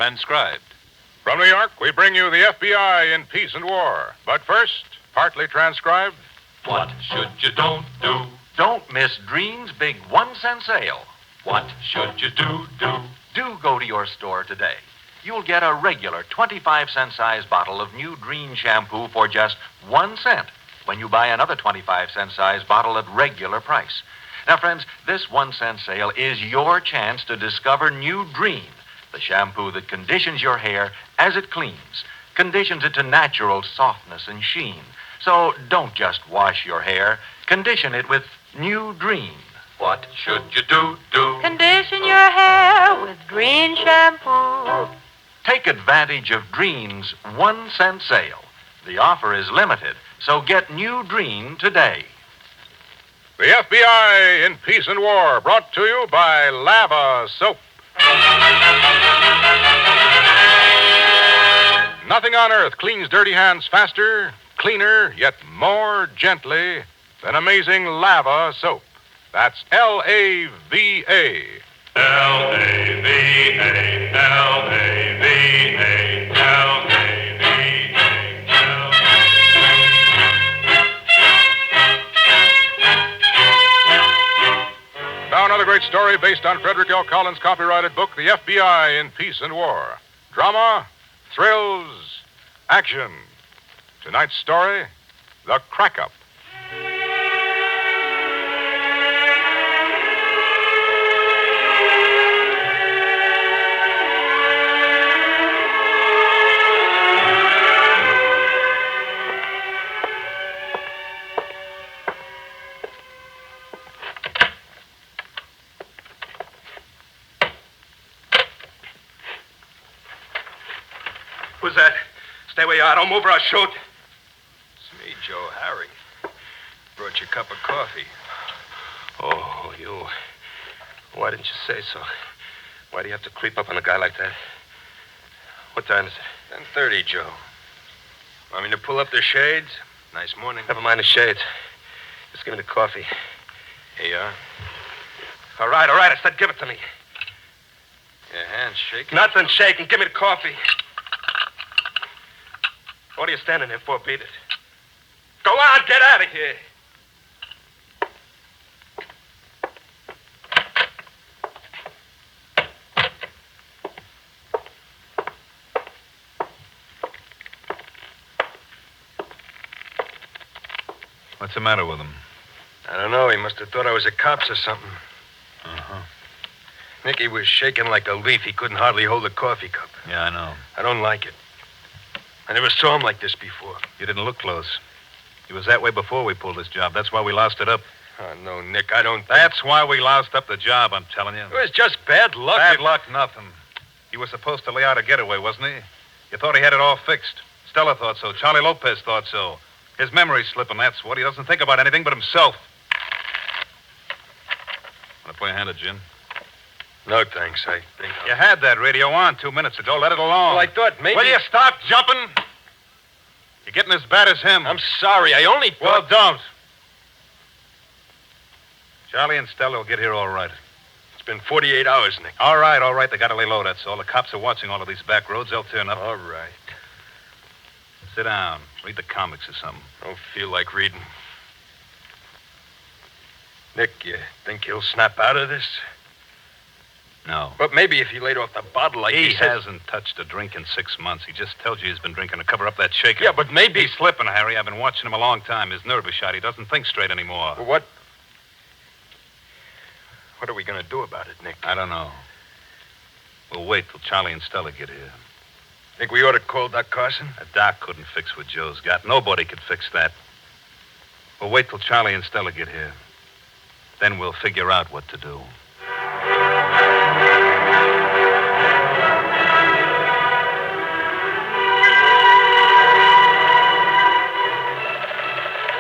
transcribed. From New York, we bring you the FBI in Peace and War. But first, partly transcribed. What should you don't do? Don't miss Dreen's big 1-cent sale. What should you do? Do go to your store today. You'll get a regular 25-cent size bottle of new Dreen shampoo for just 1 cent when you buy another 25-cent size bottle at regular price. Now, friends, this 1-cent sale is your chance to discover new Dreen, the shampoo that conditions your hair as it cleans, conditions it to natural softness and sheen. So don't just wash your hair, condition it with new Dreen. What should you do? Condition your hair with Dreen shampoo. Take advantage of Dreen's 1-cent sale. The offer is limited, so get new Dreen today. The FBI in Peace and War, brought to you by Lava Soap. Nothing on earth cleans dirty hands faster, cleaner, yet more gently than amazing Lava Soap. That's L-A-V-A. L-A-V-A, L-A-V-A, Now another great story based on Frederick L. Collins' copyrighted book, The FBI in Peace and War. Drama, thrills, action. Tonight's story, The Crackup. Who's that? Stay where you are. Don't move or I'll shoot. It's me, Joe Harry. Brought you a cup of coffee. Oh, you. Why didn't you say so? Why do you have to creep up on a guy like that? What time is it? 10:30, Joe. Want me to pull up the shades? Nice morning. Never mind the shades. Just give me the coffee. Here you are. All right. I said give it to me. Your hand's shaking. Nothing shaking. Give me the coffee. What are you standing there for? Beat it. Go on, get out of here. What's the matter with him? I don't know. He must have thought I was the cops or something. Uh-huh. Nicky was shaking like a leaf. He couldn't hardly hold a coffee cup. Yeah, I know. I don't like it. I never saw him like this before. You didn't look close. He was that way before we pulled this job. That's why we lost it up. Oh, no, Nick, I don't think... That's why we lost up the job, I'm telling you. It was just bad luck. Bad luck, nothing. He was supposed to lay out a getaway, wasn't he? You thought he had it all fixed. Stella thought so. Charlie Lopez thought so. His memory's slipping, that's what. He doesn't think about anything but himself. Want to play a hand of gin? No, thanks. I think You had that radio on 2 minutes ago. Let it alone. Well, I thought maybe... Will you stop jumping? You're getting as bad as him. I'm sorry. I only Well, thought... don't. Charlie and Stella will get here all right. It's been 48 hours, Nick. All right. They got to lay low, that's all. The cops are watching all of these back roads. They'll turn up. All right. Sit down. Read the comics or something. Don't feel like reading. Nick, you think he'll snap out of this? No. But maybe if he laid off the bottle like He said... hasn't touched a drink in 6 months. He just tells you he's been drinking to cover up that shaker. Yeah, but maybe... He's slipping, Harry. I've been watching him a long time. His nerve is shot. He doesn't think straight anymore. Well, what are we going to do about it, Nick? I don't know. We'll wait till Charlie and Stella get here. Think we ought to call Doc Carson? A doc couldn't fix what Joe's got. Nobody could fix that. We'll wait till Charlie and Stella get here. Then we'll figure out what to do.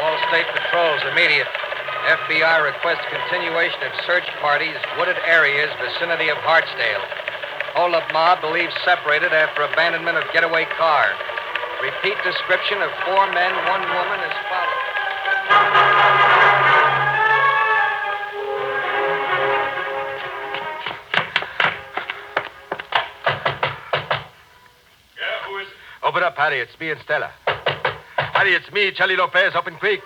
All state patrols, immediate. FBI requests continuation of search parties, wooded areas, vicinity of Hartsdale. Hold-up mob believed separated after abandonment of getaway car. Repeat description of 4 men, 1 woman as follows. Open up, Harry. It's me and Stella. Harry, it's me, Charlie Lopez. Open quick.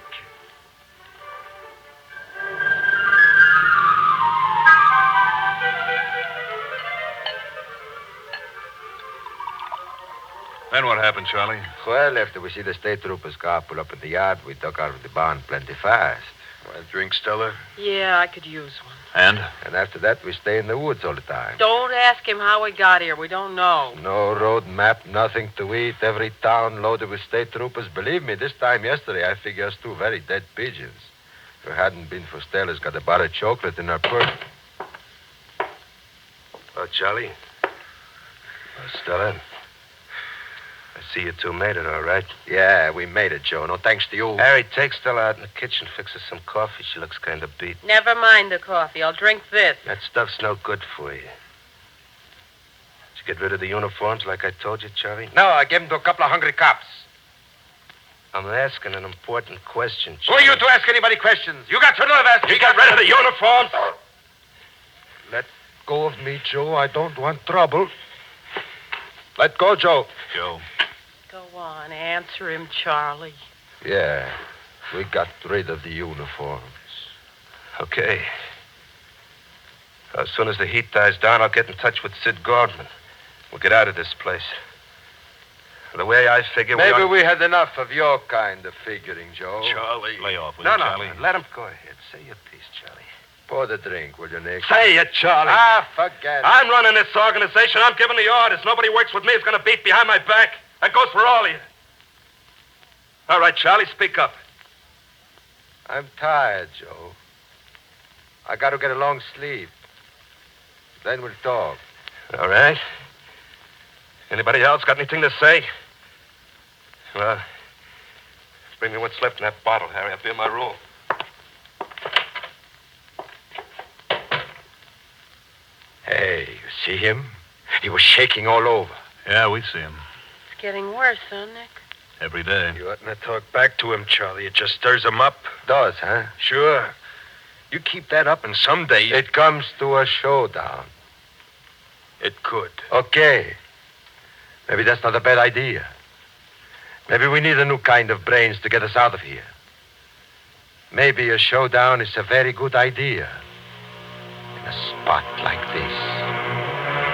Then what happened, Charlie? Well, after we see the state trooper's car pull up in the yard, we dug out of the barn plenty fast. Want a drink, Stella? Yeah, I could use one. And? And after that, we stay in the woods all the time. Don't ask him how we got here. We don't know. No road map, nothing to eat. Every town loaded with state troopers. Believe me, this time yesterday, I figure us 2 very dead pigeons. If it hadn't been for Stella's got a bar of chocolate in her purse. Oh, Charlie? Stella, I see you two made it, all right. yeah, we made it, Joe. No thanks to you. Harry, take Stella out in the kitchen, fix her some coffee. She looks kind of beat. Never mind the coffee. I'll drink this. That stuff's no good for you. Did you get rid of the uniforms like I told you, Charlie? No, I gave them to a couple of hungry cops. I'm asking an important question, Who are Charlie. you to ask anybody questions? You got to know that. You got rid of the uniforms? Let go of me, Joe. I don't want trouble. Let go, Joe. Joe. Go on. Answer him, Charlie. Yeah, we got rid of the uniforms. Okay. As soon as the heat dies down, I'll get in touch with Sid Gordman. We'll get out of this place. The way I figure, Maybe ought- we had enough of your kind of figuring, Joe. Charlie. Lay off, will No, you, no, Charlie? let him go ahead. Say your piece, Charlie. Pour the drink, will you, Nick? Say it, Charlie. Forget it. I'm running this organization. I'm giving the orders. Nobody works with me is going to beat behind my back. That goes for all of you. All right, Charlie, speak up. I'm tired, Joe. I got to get a long sleep. Then we'll talk. All right. Anybody else got anything to say? Well, bring me what's left in that bottle, Harry. I'll be in my room. Hey, you see him? He was shaking all over. Yeah, we see him. It's getting worse, huh, Nick? Every day. You oughtn't to talk back to him, Charlie. It just stirs him up. Does, huh? Sure. You keep that up, and someday It comes to a showdown. it could. Okay. Maybe that's not a bad idea. Maybe we need a new kind of brains to get us out of here. Maybe a showdown is a very good idea. In a spot like this.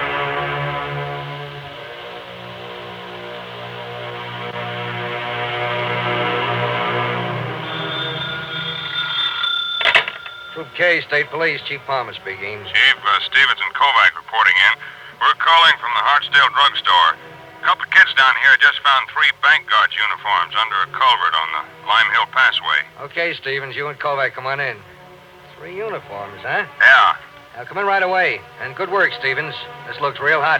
Troop K, State Police, Chief Palmer speaking. Chief, Stevens and Kovac reporting in. We're calling from the Hartsdale drugstore. A couple of kids down here just found 3 bank guards' uniforms under a culvert on the Lime Hill Passway. Okay, Stevens, you and Kovac, come on in. 3 uniforms, huh? Yeah. Now, come in right away. And good work, Stevens. This looks real hot.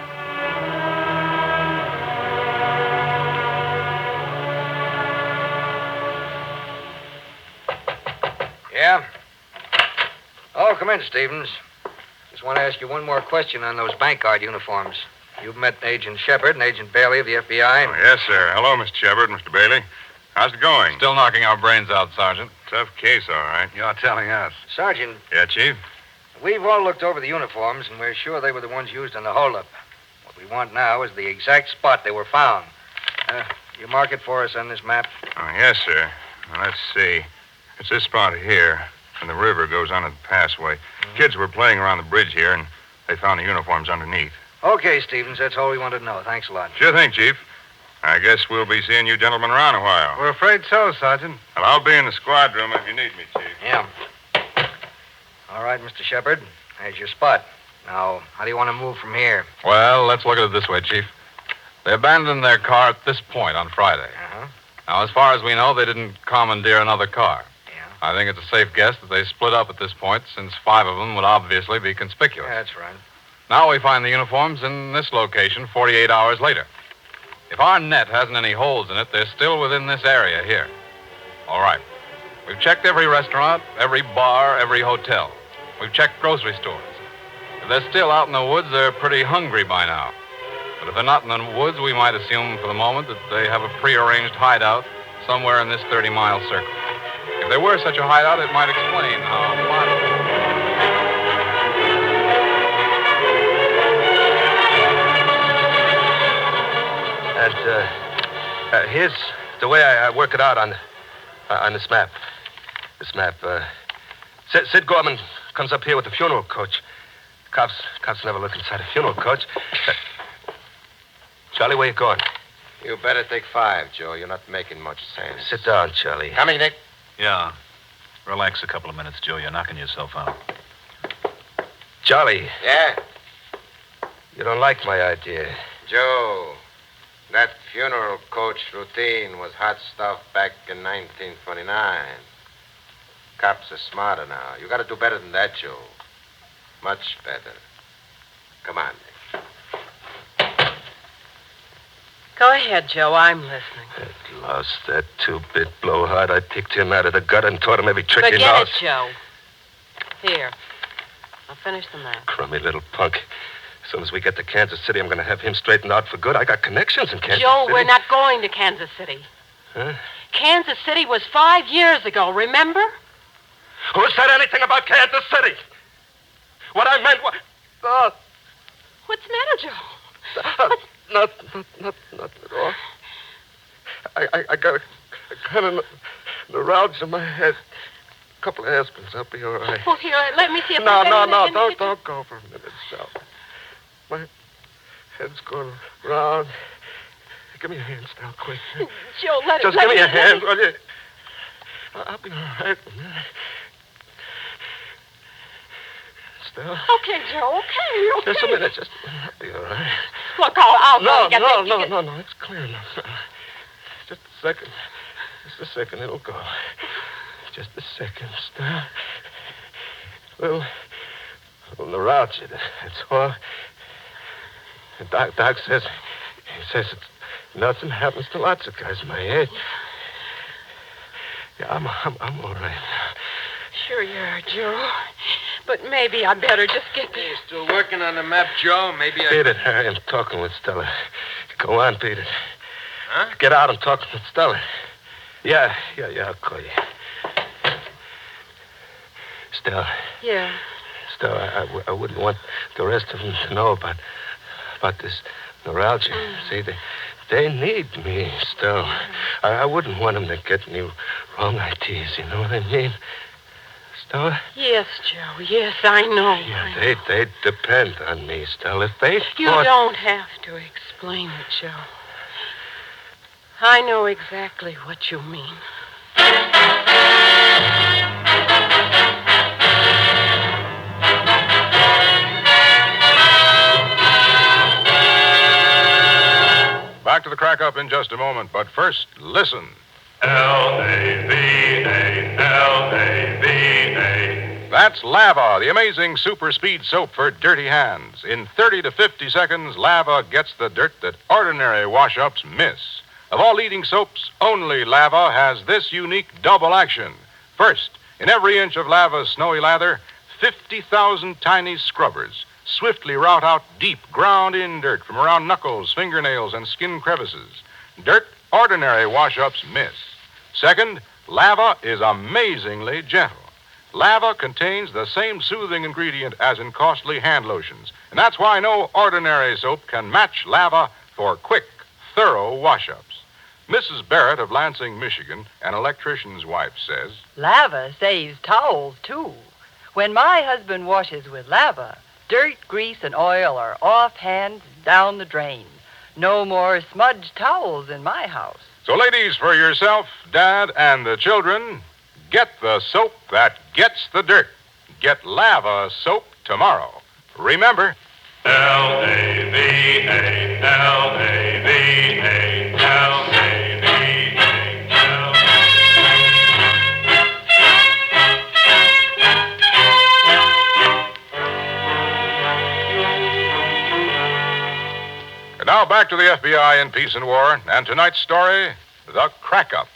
Yeah? Oh, come in, Stevens. Just want to ask you one more question on those bank guard uniforms. You've met Agent Shepard and Agent Bailey of the FBI. Oh, yes, sir. Hello, Mr. Shepard, Mr. Bailey. How's it going? Still knocking our brains out, Sergeant. Tough case, all right. You're telling us. Sergeant, Yeah, Chief? we've all looked over the uniforms, and we're sure they were the ones used in the holdup. What we want now is the exact spot they were found. You mark it for us on this map? Oh, yes, sir. Now, let's see. It's this spot here, and the river goes onto the passway. Kids were playing around the bridge here, and they found the uniforms underneath. Okay, Stevens, that's all we wanted to know. Thanks a lot. Sure thing, Chief. I guess we'll be seeing you gentlemen around a while. We're afraid so, Sergeant. Well, I'll be in the squad room if you need me, Chief. Yeah. All right, Mr. Shepard. There's your spot. Now, how do you want to move from here? Well, let's look at it this way, Chief. They abandoned their car at this point on Friday. Uh-huh. Now, as far as we know, they didn't commandeer another car. Yeah. I think it's a safe guess that they split up at this point, since 5 of them would obviously be conspicuous. Yeah, that's right. Now we find the uniforms in this location 48 hours later. If our net hasn't any holes in it, they're still within this area here. All right. We've checked every restaurant, every bar, every hotel. We've checked grocery stores. If they're still out in the woods, they're pretty hungry by now. But if they're not in the woods, we might assume for the moment that they have a prearranged hideout somewhere in this 30-mile circle. If there were such a hideout, it might explain how And, Here's the way I work it out on this map. This map. Sid Gorman comes up here with the funeral coach. Cops never look inside a funeral coach. Charlie, where you going? You better take 5, Joe. You're not making much sense. Sit down, Charlie. Coming, Nick. Yeah. Relax a couple of minutes, Joe. You're knocking yourself out. Charlie, Yeah? you don't like my idea. Joe, that funeral coach routine was hot stuff back in 1929. Cops are smarter now. You got to do better than that, Joe. Much better. Come on, Nick. Go ahead, Joe. I'm listening. At last, that 2-bit blowhard, I picked him out of the gutter and taught him every trick he Forget knows. it, Joe. Here. I'll finish the map. Crummy little punk. As soon as we get to Kansas City, I'm going to have him straightened out for good. I got connections in Kansas Joe, City. we're not going to Kansas City. Huh? Kansas City was 5 years ago, remember? Who said anything about Kansas City? What I meant was... What's the matter, Joe? Not at all. I got a kind of neuralgia in my head. A couple of aspirins. I'll be all right. Oh, here, let me see if No. Don't Don't go for a minute, Sal. My head's going round. Give me your hand, Sal, quick. Joe, let Just let give me me your hand, will you? I'll be all right. Sal. Okay, Joe, okay. Just a minute. I'll be all right. Look, I'll go get No. It's clear enough. Just a second. Just a second. It'll go. Just a second, Sal. Little neuralgia. That's all. The doc says it's nothing happens to lots of guys my age. Yeah, I'm all right. Sure you are, Joe. But maybe I better just get You still working on the map, Joe? Maybe Beat it, Harry. I'm talking with Stella. Go on, beat it. Huh? Get out. I'm talking with Stella. Yeah, I'll call you. Stella. Yeah. Stella, I wouldn't want the rest of them to know about this neuralgia. See, they need me, Stella. I wouldn't want them to get any wrong ideas, you know what I mean? Stella? Yes, Joe. Yes, I know. Yeah, they depend on me, Stella. If they You thought... don't have to explain it, Joe. I know exactly what you mean. Back to the Crackup in just a moment, but first, listen. L-A-V-A, That's Lava, the amazing super speed soap for dirty hands. In 30 to 50 seconds, Lava gets the dirt that ordinary wash-ups miss. Of all leading soaps, only Lava has this unique double action. First, in every inch of Lava's snowy lather, 50,000 tiny scrubbers swiftly rout out deep, ground-in dirt from around knuckles, fingernails, and skin crevices. Dirt ordinary wash-ups miss. Second, Lava is amazingly gentle. Lava contains the same soothing ingredient as in costly hand lotions, and that's why no ordinary soap can match Lava for quick, thorough wash-ups. Mrs. Barrett of Lansing, Michigan, an electrician's wife, says, Lava saves towels, too. When my husband washes with Lava, dirt, grease, and oil are off hands and down the drain. No more smudged towels in my house. So, ladies, for yourself, Dad, and the children, get the soap that gets the dirt. Get Lava soap tomorrow. Remember, L-A-V-A, L-A-V-A, L-A-V-A. And now back to the FBI in Peace and War, and tonight's story, The Crackup.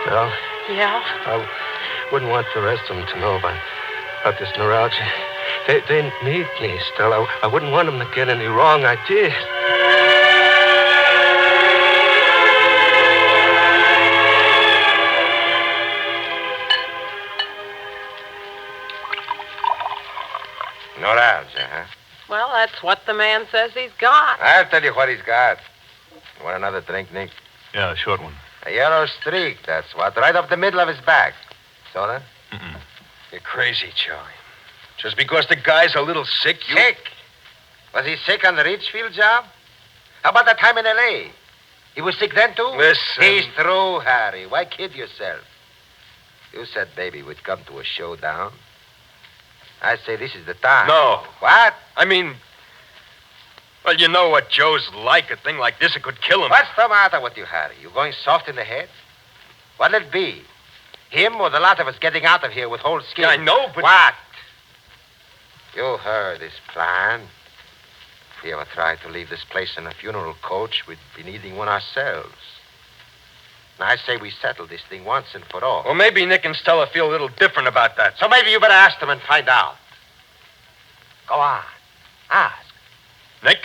Stella, Yeah? I wouldn't want the rest of them to know about this neuralgia. They need me, Stella. I wouldn't want them to get any wrong ideas. Neuralgia, huh? Well, that's what the man says he's got. I'll tell you what he's got. You want another drink, Nick? Yeah, a short one. A yellow streak, that's what. Right up the middle of his back. Soda? You're crazy, Charlie. Just because the guy's a little sick, you... Sick? Was he sick on the Richfield job? How about that time in L.A.? He was sick then, too? Listen. He's through, Harry. Why kid yourself? You said, baby, we'd come to a showdown. I say this is the time. No. What? I mean... Well, you know what Joe's like. A thing like this, it could kill him. What's the matter with you, Harry? You going soft in the head? What'll it be? Him or the lot of us getting out of here with whole skins? Yeah, I know, but... What? You heard his plan. If we ever tried to leave this place in a funeral coach, we'd be needing one ourselves. And I say we settle this thing once and for all. Well, maybe Nick and Stella feel a little different about that. So maybe you better ask them and find out. Go on. Ask. Nick?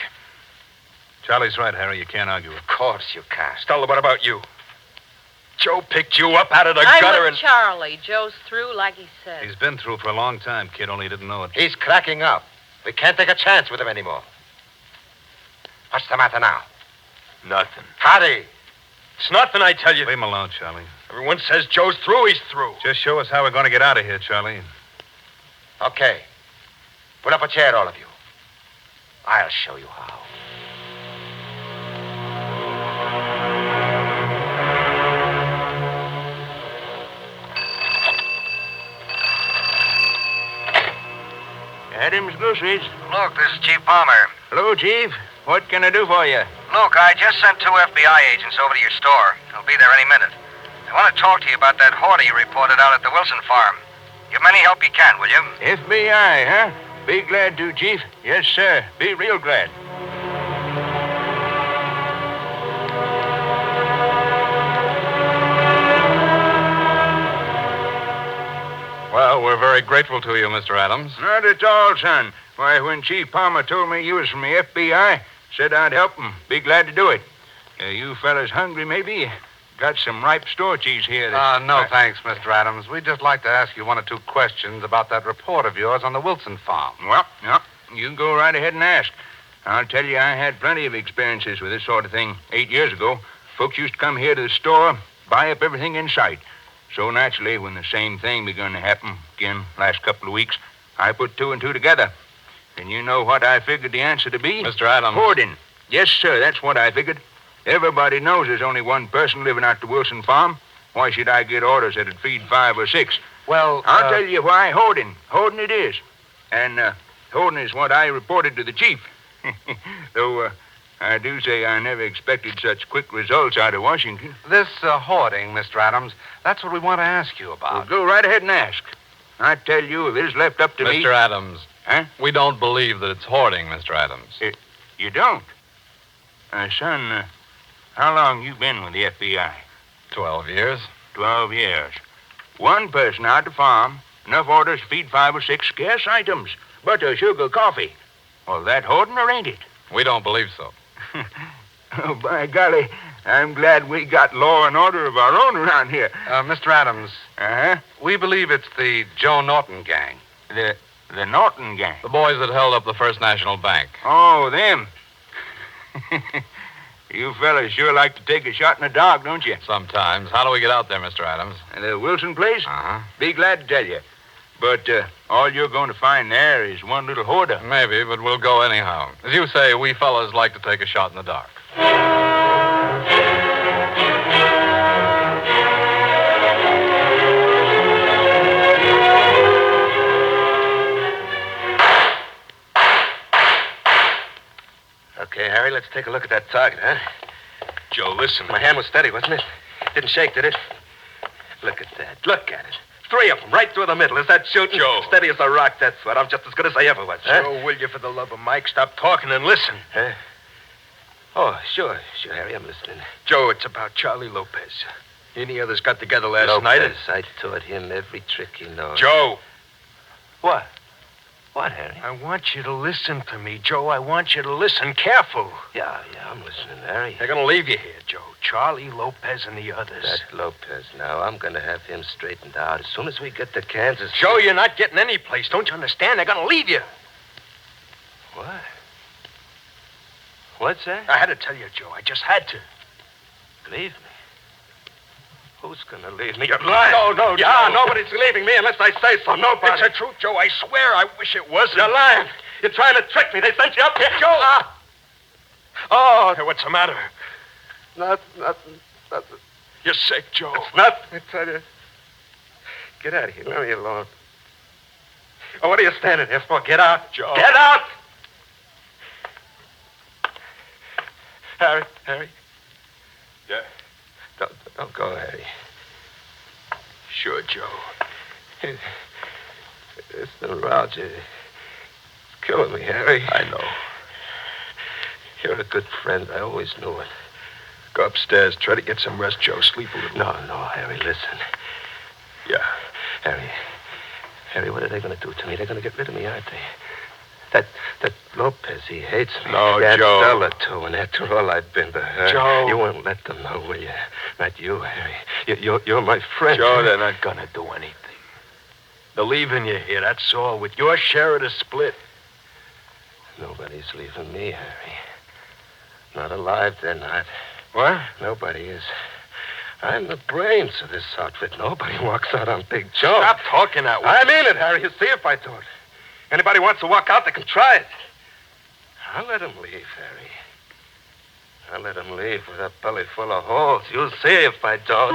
Charlie's right, Harry. You can't argue with Of course you can't. Stella, what about you? Joe picked you up out of the I'm gutter with and... Charlie. Joe's through like he said. He's been through for a long time, kid, only he didn't know it. He's cracking up. We can't take a chance with him anymore. What's the matter now? Nothing. Harry! It's nothing, I tell you. Leave him alone, Charlie. Everyone says Joe's through, he's through. Just show us how we're going to get out of here, Charlie. Okay. Put up a chair, all of you. I'll show you how. Adams Groceries. Look, this is Chief Palmer. Hello, Chief. What can I do for you? Look, I just sent 2 FBI agents over to your store. They'll be there any minute. I want to talk to you about that hoarder you reported out at the Wilson farm. Give them any help you can, will you? FBI, huh? Be glad to, Chief. Yes, sir. Be real glad. Well, we're very grateful to you, Mr. Adams. Not at all, son. Why, when Chief Palmer told me you was from the FBI, said I'd help him. Be glad to do it. You fellas hungry, maybe? Got some ripe store cheese here. No, thanks, Mr. Adams. We'd just like to ask you 1 or 2 questions about that report of yours on the Wilson farm. Well, yeah, you can go right ahead and ask. I'll tell you, I had plenty of experiences with this sort of thing 8 years ago. Folks used to come here to the store, buy up everything in sight. So naturally, when the same thing begun to happen again last couple of weeks, I put 2 and 2 together. And you know what I figured the answer to be? Mr. Adams. Hoarding. Yes, sir, that's what I figured. Everybody knows there's only one person living out the Wilson farm. Why should I get orders that'd feed 5 or 6? Well, I'll tell you why. Hoarding. Hoarding it is. And hoarding is what I reported to the chief. Though I do say I never expected such quick results out of Washington. This hoarding, Mr. Adams, that's what we want to ask you Well, about. go right ahead and ask. I tell you, if it is left up to me... Mr. Adams. Huh? We don't believe that it's hoarding, Mr. Adams. You don't? Son, how long you been with the FBI? 12 years. 12 years. One person out the farm, enough orders to feed 5 or 6 scarce items. Butter, sugar, coffee. Well, that hoarding or ain't it? We don't believe so. Oh, by golly, I'm glad we got law and order of our own around here. Mr. Adams, Uh-huh. we believe it's the Joe Norton gang. The Norton gang. The boys that held up the First National Bank. Oh, them. You fellas sure like to take a shot in the dark, don't you? Sometimes. How do we get out there, Mr. Adams? The Wilson place? Uh-huh. Be glad to tell you. But all you're going to find there is one little hoarder. Maybe, but we'll go anyhow. As you say, we fellas like to take a shot in the dark. Okay, Harry, let's take a look at that target, huh? Joe, listen. My hand was steady, wasn't it? Didn't shake, did it? Look at that. Look at it. 3 of them, right through the middle. Is that shooting? Joe. Steady as a rock, that's what. I'm just as good as I ever was. Huh? Joe, will you, for the love of Mike, stop talking and listen? Huh? Oh, sure, Harry, I'm listening. Joe, it's about Charlie Lopez. Any others got together last Lopez, night and... I taught him every trick he knows. Joe! What? What, Harry? I want you to listen to me, Joe. I want you to listen careful. Yeah, I'm listening, Harry. They're going to leave you here, Joe. Charlie, Lopez, and the others. That Lopez now, I'm going to have him straightened out as soon as we get to Kansas. Joe, you're not getting any place. Don't you understand? They're going to leave you. What? What's that? I had to tell you, Joe. I just had to. Leave me? Who's gonna leave me? You're lying. No, Yeah, Joe. nobody's leaving me unless I say so. Nobody. It's the truth, Joe. I swear. I wish it wasn't. You're lying. You're trying to trick me. They sent you up here. Joe! Oh, Hey, what's the matter? nothing. You're sick, Joe. It's nothing, I tell you. Get out of here. Leave me alone. Oh, what are you standing there for? Get out. Joe. Get out! Harry. Yeah? Don't go, Harry. Sure, Joe. It's neuralgia. It's killing me, Harry. I know. You're a good friend. I always knew it. Go upstairs. Try to get some rest, Joe. Sleep a little. No, Harry, listen. Yeah. Harry, what are they going to do to me? They're going to get rid of me, aren't they? That Lopez, he hates me. No, that Joe. Stella, too, and after all I've been to her. Joe. You won't let them know, will you? Not you, Harry. You're my friend. Joe, they're not gonna do anything. They're leaving you here, that's all, with your share of the split. Nobody's leaving me, Harry. Not alive, they're not. What? Nobody is. I'm the brains of this outfit. Nobody walks out on Big Joe. Stop talking that way. I mean it, Harry. You see if I don't. Anybody wants to walk out, they can try it. I'll let him leave, Harry. I'll let him leave with a belly full of holes. You'll see if I don't.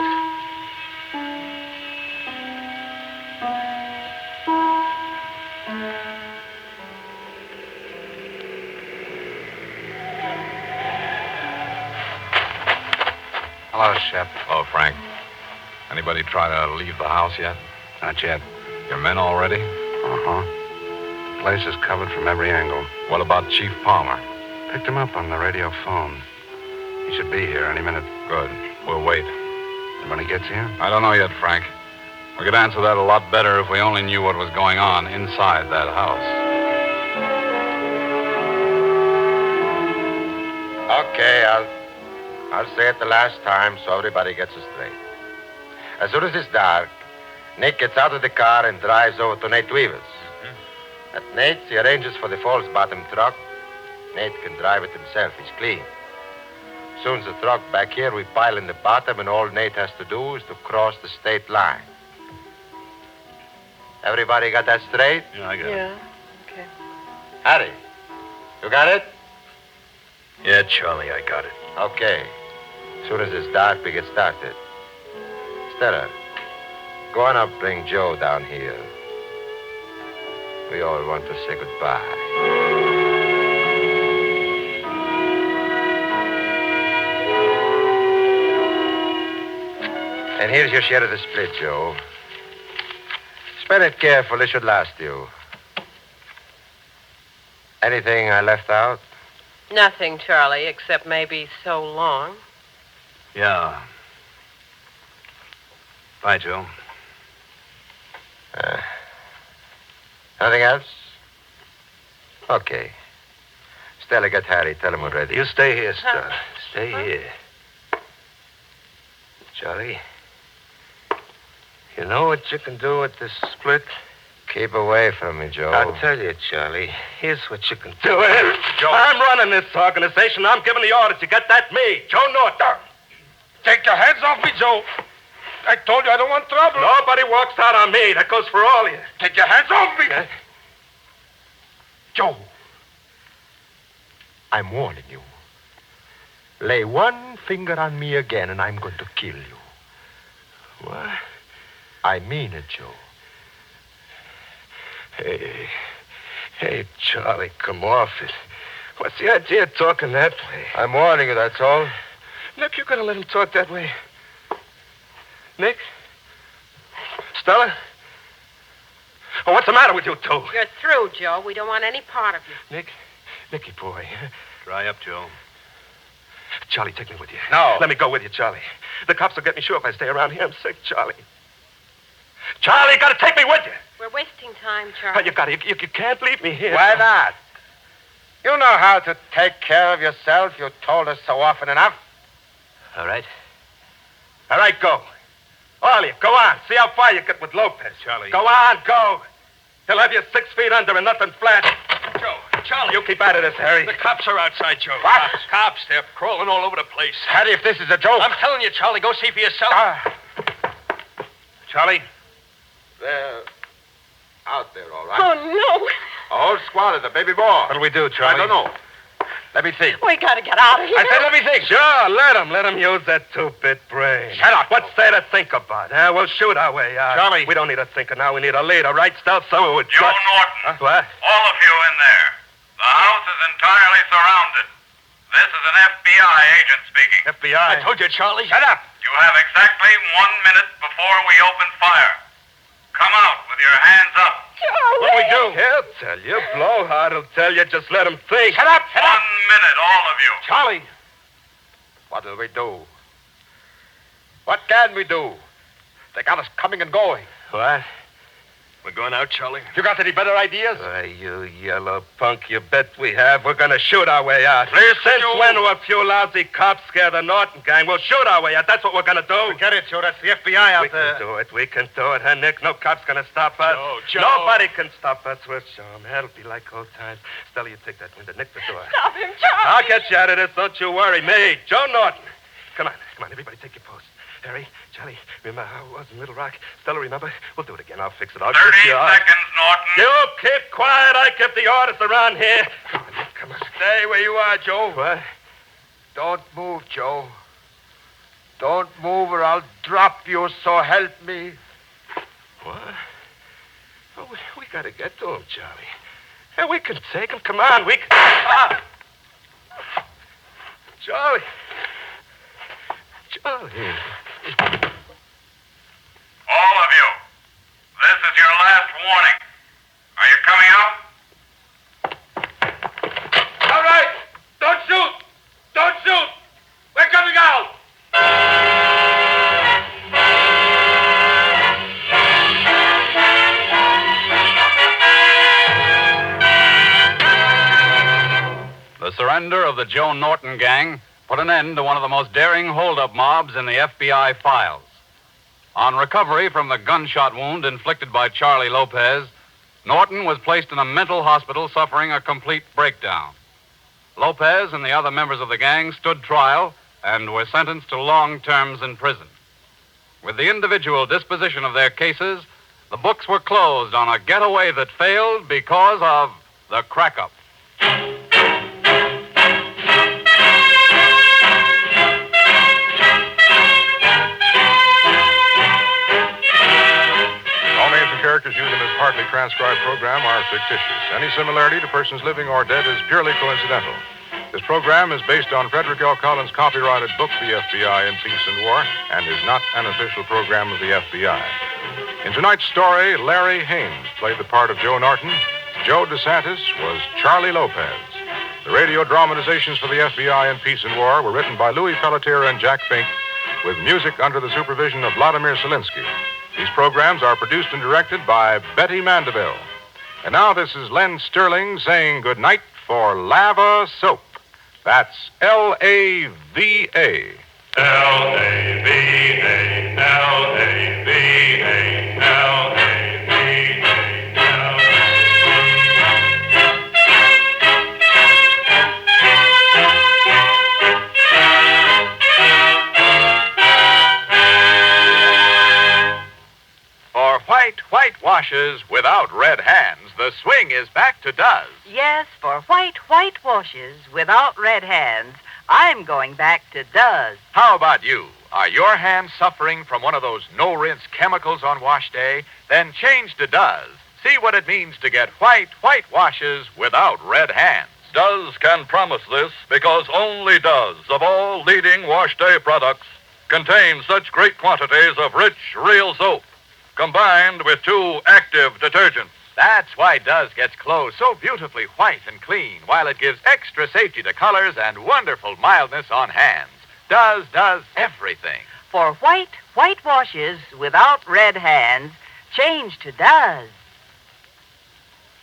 Hello, Shep. Oh, Frank. Anybody try to leave the house yet? Not yet. Your men all ready? Uh-huh. Place is covered from every angle. What about Chief Palmer? Picked him up on the radio phone. He should be here any minute. Good. We'll wait. And when he gets here? I don't know yet, Frank. We could answer that a lot better if we only knew what was going on inside that house. Okay, I'll say it the last time so everybody gets it straight. As soon as it's dark, Nick gets out of the car and drives over to Nate Weaver's. At Nate's, he arranges for the false bottom truck. Nate can drive it himself. He's clean. Soon as the truck back here, we pile in the bottom, and all Nate has to do is to cross the state line. Everybody got that straight? Yeah, I got it. Yeah, okay. Harry, you got it? Yeah, Charlie, I got it. Okay. As soon as it's dark, we get started. Stella, go on up, bring Joe down here. We all want to say goodbye. And here's your share of the split, Joe. Spend it careful. It should last you. Anything I left out? Nothing, Charlie, except maybe so long. Yeah. Bye, Joe. Nothing else? Okay. Stella, get Harry. Tell him we're ready. You stay here, Stella. Stay here. Charlie, you know what you can do with this split? Keep away from me, Joe. I'll tell you, Charlie. Here's what you can do. Joe. I'm running this organization. I'm giving the orders. You got that? Me, Joe North. Take your hands off me, Joe. I told you I don't want trouble. Nobody walks out on me. That goes for all of you. Take your hands off me. Joe, I'm warning you. Lay one finger on me again, and I'm going to kill you. What? I mean it, Joe. Hey, Charlie, come off it. What's the idea of talking that way? I'm warning you, that's all. Nick, you're going to let him talk that way? Nick? Stella? Oh, what's the matter with you two? You're through, Joe. We don't want any part of you. Nicky boy. Dry up, Joe. Charlie, take me with you. No. Let me go with you, Charlie. The cops will get me sure if I stay around here. I'm sick, Charlie. Charlie, you got to take me with you. We're wasting time, Oh, Charlie. you got to. You can't leave me here. Why not? You know how to take care of yourself. You told us so often enough. All right. All right, go. All of you, go on. See how far you get with Lopez. Charlie. Go on, go. He'll have you 6 feet under and nothing flat. Joe. Charlie. You keep out of this, Harry. The cops are outside, Joe. What? Cops. They're crawling all over the place. Harry, if this is a joke. I'm telling you, Charlie, go see for yourself. Charlie? They're out there, all right. Oh, no. A whole squad of the baby boy. What'll we do, Charlie? I don't know. Let me think. We gotta get out of here. I said let me think. Sure, let him use that two-bit brain. Shut up. What's there to think about? We'll shoot our way out. Charlie. We don't need a thinker now. We need a leader, right? Stealth, someone with Joe guts. Norton. What? All of you in there. The house is entirely surrounded. This is an FBI agent speaking. FBI? I told you, Charlie. Shut up. You have exactly 1 minute before we open fire. Come out with your hands up. Charlie. What'll we do? He'll tell you. Blowhard will tell you. Just let him think. Shut up. 1 minute, all of you. Charlie. What'll we do? What can we do? They got us coming and going. What? We're going out, Charlie. You got any better ideas? You yellow punk, you bet we have. We're going to shoot our way out. Since when will a few lousy cops scare the Norton gang? We'll shoot our way out. That's what we're going to do. Forget it, Joe. That's the FBI out there. We can do it, huh, Nick? No cop's going to stop us. Joe. Nobody can stop us. We'll show 'em. That'll be like old times. Stella, you take that window. Nick, the door. Stop him, Charlie. I'll get you out of this. Don't you worry. Me, Joe Norton. Come on. Everybody take your post. Harry, Charlie, remember how it was in Little Rock? Stella, remember? We'll do it again. I'll fix it. I'll 30 get you out. seconds, Norton. You keep quiet. I kept the orders around here. Come on. Stay where you are, Joe. What? Don't move, Joe. Don't move or I'll drop you, so help me. What? Oh, we got to get to him, Charlie. Hey, we can take him. Come on, we can... Ah! Charlie. All of you, this is your last warning. Are you coming out? All right. Don't shoot. Don't shoot. We're coming out. The surrender of the Joe Norton gang put an end to one of the most daring hold-up mobs in the FBI files. On recovery from the gunshot wound inflicted by Charlie Lopez, Norton was placed in a mental hospital suffering a complete breakdown. Lopez and the other members of the gang stood trial and were sentenced to long terms in prison. With the individual disposition of their cases, the books were closed on a getaway that failed because of the Crackup. Characters used in this partly transcribed program are fictitious. Any similarity to persons living or dead is purely coincidental. This program is based on Frederick L. Collins' copyrighted book, The FBI in Peace and War, and is not an official program of the FBI. In tonight's story, Larry Haynes played the part of Joe Norton. Joe DeSantis was Charlie Lopez. The radio dramatizations for the FBI in Peace and War were written by Louis Pelletier and Jack Fink, with music under the supervision of Vladimir Selinsky. These programs are produced and directed by Betty Mandeville. And now this is Len Sterling saying goodnight for Lava Soap. That's L-A-V-A. L-A-V-A, L-A-V-A, L-A-V-A, For whitewashes without red hands, the swing is back to Does. Yes, for white washes without red hands, I'm going back to Does. How about you? Are your hands suffering from one of those no-rinse chemicals on wash day? Then change to Does. See what it means to get whitewashes without red hands. Does can promise this because only Does, of all leading wash day products, contain such great quantities of rich, real soap, combined with 2 active detergents. That's why Does gets clothes so beautifully white and clean, while it gives extra safety to colors and wonderful mildness on hands. Does everything. For whitewashes without red hands, change to Does.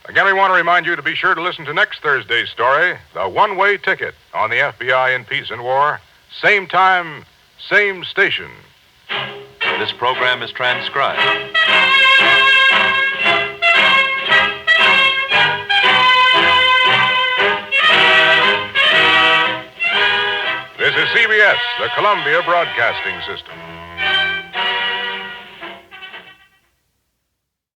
Again, we want to remind you to be sure to listen to next Thursday's story, The One-Way Ticket, on the FBI in Peace and War. Same time, same station. This program is transcribed. CBS, the Columbia Broadcasting System.